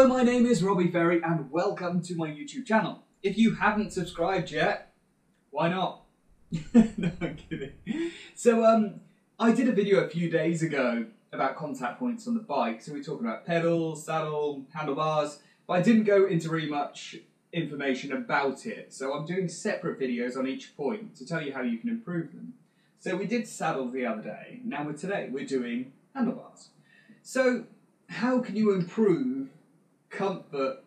Hello, my name is Robbie Ferry and welcome to my YouTube channel. If you haven't subscribed yet, why not? No, I'm kidding. So I did a video a few days ago about contact points on the bike. So we're talking about pedals, saddle, handlebars, but I didn't go into really much information about it. So I'm doing separate videos on each point to tell you how you can improve them. So we did saddle the other day. Now today we're doing handlebars. So how can you improve comfort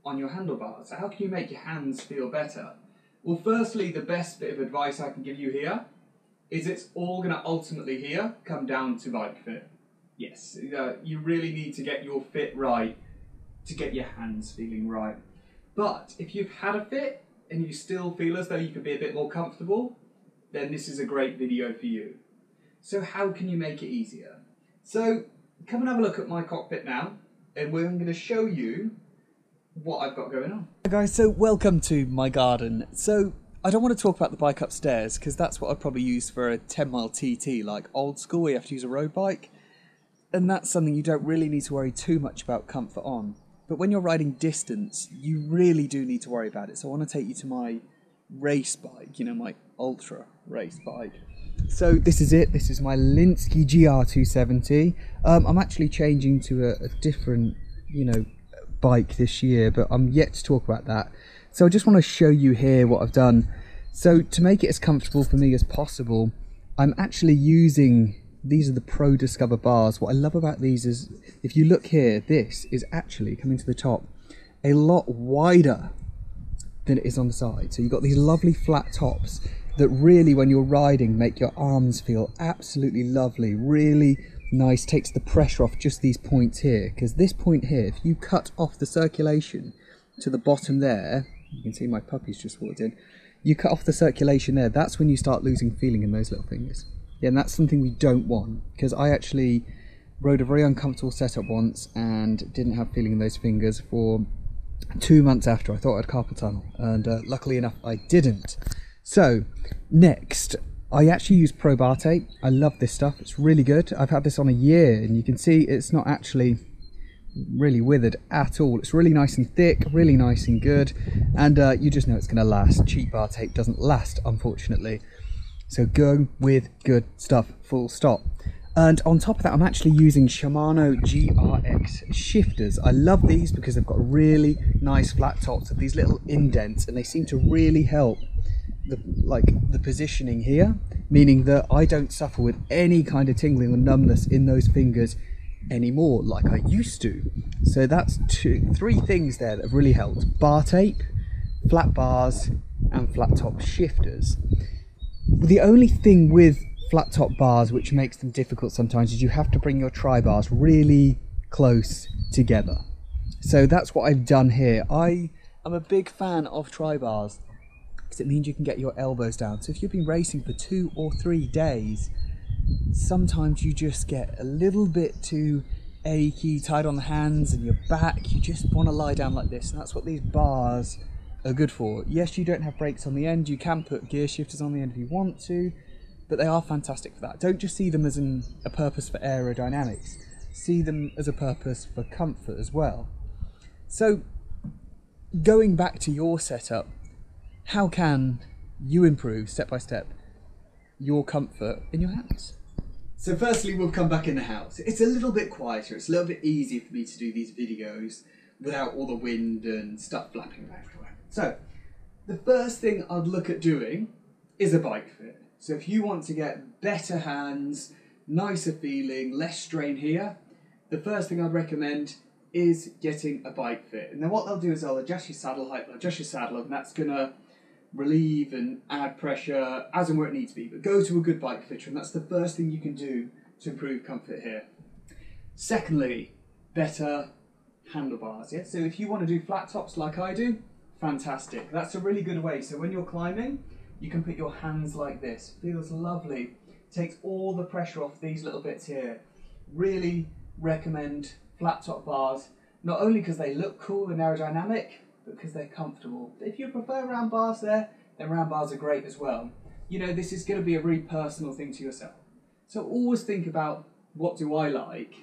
on your handlebars? How can you make your hands feel better? Well, firstly, the best bit of advice I can give you here is it's all going to ultimately here come down to bike fit. Yes, you really need to get your fit right to get your hands feeling right. But if you've had a fit and you still feel as though you could be a bit more comfortable, then this is a great video for you. So how can you make it easier? So come and have a look at my cockpit now, and we're going to show you what I've got going on. Hi guys, so welcome to my garden. So I don't want to talk about the bike upstairs because that's what I'd probably use for a 10-mile TT, like old school where you have to use a road bike. And that's something you don't really need to worry too much about comfort on. But when you're riding distance, you really do need to worry about it. So I want to take you to my race bike, my ultra race bike. So this is it. This is my Linsky GR270. I'm actually changing to a different, bike this year, but I'm yet to talk about that. So I just want to show you here what I've done. So to make it as comfortable for me as possible, I'm actually using, these are the Pro Discover bars. What I love about these is, if you look here, this is actually coming to the top a lot wider than it is on the side. So you've got these lovely flat tops that really, when you're riding, make your arms feel absolutely lovely, really nice, takes the pressure off just these points here. Because this point here, if you cut off the circulation to the bottom there, you can see my puppy's just walked in, you cut off the circulation there, that's when you start losing feeling in those little fingers. Yeah, and that's something we don't want, because I actually rode a very uncomfortable setup once and didn't have feeling in those fingers for 2 months after. I thought I had carpal tunnel, and luckily enough I didn't. So next, I actually use Pro Bar Tape. I love this stuff, it's really good. I've had this on a year and you can see it's not actually really withered at all. It's really nice and thick, really nice and good, and you just know it's going to last. Cheap bar tape doesn't last, unfortunately. So go with good stuff, full stop. And on top of that, I'm actually using Shimano GRX shifters. I love these because they've got really nice flat tops with these little indents, and they seem to really help the positioning here, meaning that I don't suffer with any kind of tingling or numbness in those fingers anymore like I used to. So that's three things there that have really helped: bar tape, flat bars, and flat top shifters. The only thing with flat top bars which makes them difficult sometimes is you have to bring your tri bars really close together. So that's what I've done here. I am a big fan of tri bars because it means you can get your elbows down. So if you've been racing for 2 or 3 days, sometimes you just get a little bit too achy, tight on the hands and your back. You just want to lie down like this, and that's what these bars are good for. Yes, you don't have brakes on the end. You can put gear shifters on the end if you want to, but they are fantastic for that. Don't just see them as a purpose for aerodynamics. See them as a purpose for comfort as well. So going back to your setup, how can you improve step by step your comfort in your hands? So firstly, we'll come back in the house. It's a little bit quieter. It's a little bit easier for me to do these videos without all the wind and stuff flapping about everywhere. So the first thing I'd look at doing is a bike fit. So if you want to get better hands, nicer feeling, less strain here, the first thing I'd recommend is getting a bike fit. And then what they'll do is they'll adjust your saddle height, they'll adjust your saddle, and that's going to relieve and add pressure as and where it needs to be. But go to a good bike fitter, and that's the first thing you can do to improve comfort here. Secondly, better handlebars. Yeah? So if you want to do flat tops like I do, fantastic. That's a really good way. So when you're climbing, you can put your hands like this. Feels lovely. Takes all the pressure off these little bits here. Really recommend flat top bars, not only because they look cool and aerodynamic, but because they're comfortable. If you prefer round bars there, then round bars are great as well. This is going to be a really personal thing to yourself. So always think about, what do I like?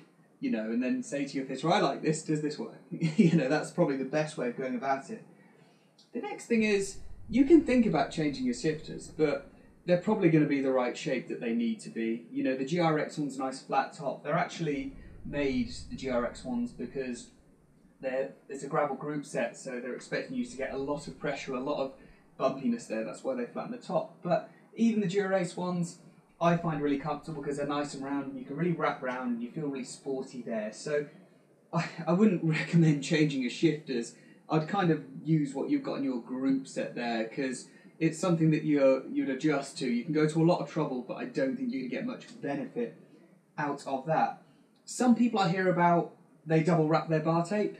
you know, and then say to your fitter, I like this, does this work? You know, that's probably the best way of going about it. The next thing is, you can think about changing your shifters, but they're probably going to be the right shape that they need to be. You know, the GRX one's a nice flat top. They're actually made, the GRX ones, because it's a gravel group set, so they're expecting you to get a lot of pressure, a lot of bumpiness there. That's why they flatten the top. But even the Dura-Ace ones, I find really comfortable because they're nice and round, and you can really wrap around and you feel really sporty there. So I wouldn't recommend changing your shifters. I'd kind of use what you've got in your group set there, because it's something that you'd adjust to. You can go to a lot of trouble, but I don't think you can get much benefit out of that. Some people I hear about, they double wrap their bar tape.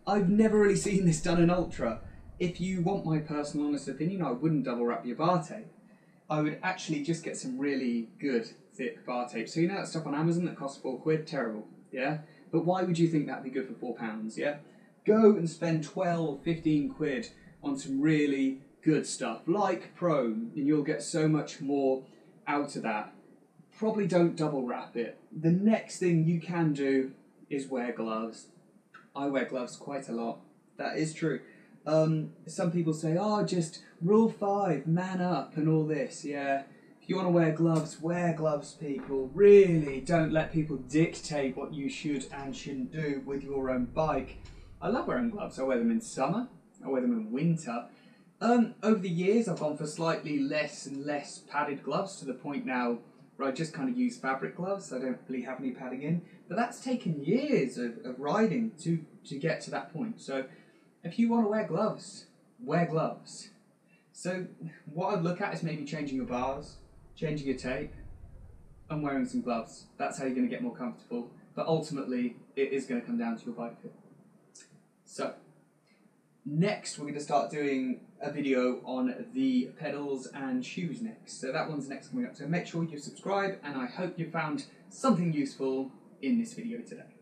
I've never really seen this done in Ultra. If you want my personal honest opinion, I wouldn't double wrap your bar tape. I would actually just get some really good thick bar tape. So you know that stuff on Amazon that costs £4? Terrible, yeah? But why would you think that'd be good for £4, yeah? Go and spend 12, 15 quid on some really good stuff, like Chrome, and you'll get so much more out of that. Probably don't double wrap it. The next thing you can do is wear gloves. I wear gloves quite a lot. That is true. Some people say, oh, just rule 5, man up and all this. Yeah, if you want to wear gloves, people. Really don't let people dictate what you should and shouldn't do with your own bike. I love wearing gloves. I wear them in summer. I wear them in winter. Over the years, I've gone for slightly less and less padded gloves, to the point now where I just kind of use fabric gloves. I don't really have any padding in. But that's taken years of riding to get to that point. So if you want to wear gloves, wear gloves. So what I'd look at is maybe changing your bars, changing your tape, and wearing some gloves. That's how you're going to get more comfortable. But ultimately, it is going to come down to your bike fit. So next, we're going to start doing a video on the pedals and shoes next. So that one's next coming up. So make sure you subscribe, and I hope you found something useful in this video today.